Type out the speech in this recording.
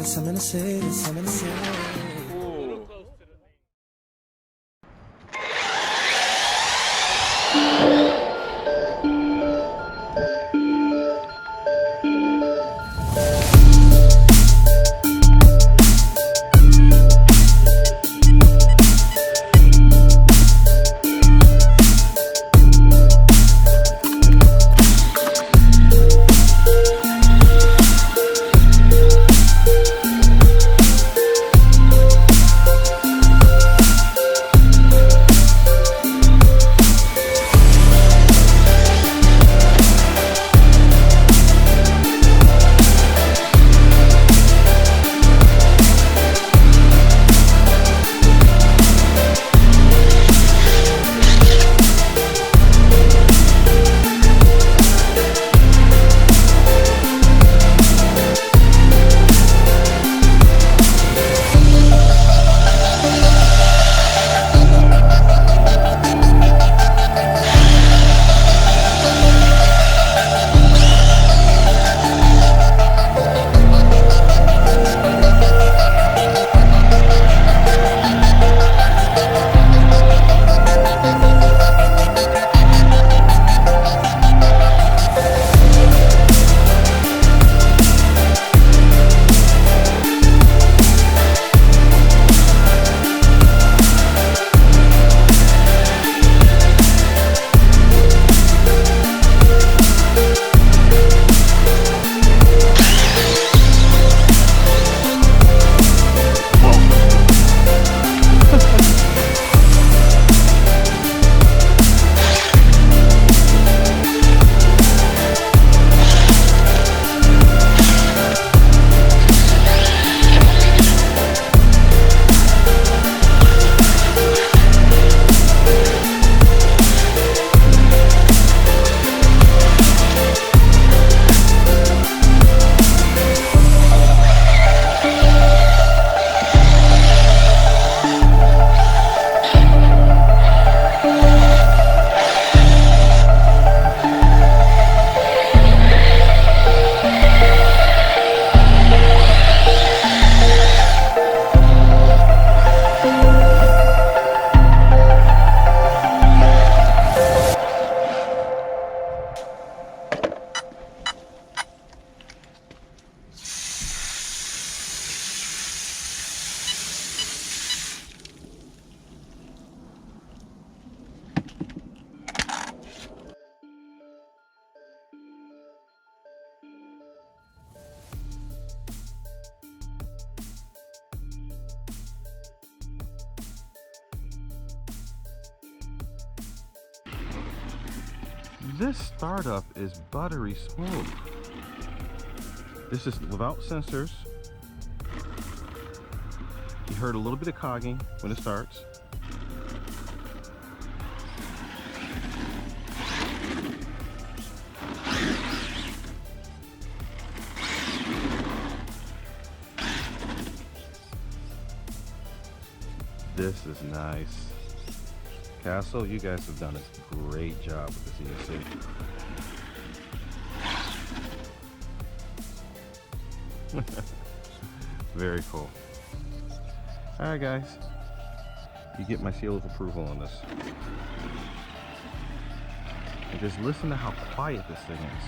something to say, something to say. This startup is buttery smooth. This is without sensors. You heard a little bit of cogging when it starts. This is nice. Castle, you guys have done a great job with this ESC. Very cool. Alright guys, you get my seal of approval on this. And just listen to how quiet this thing is.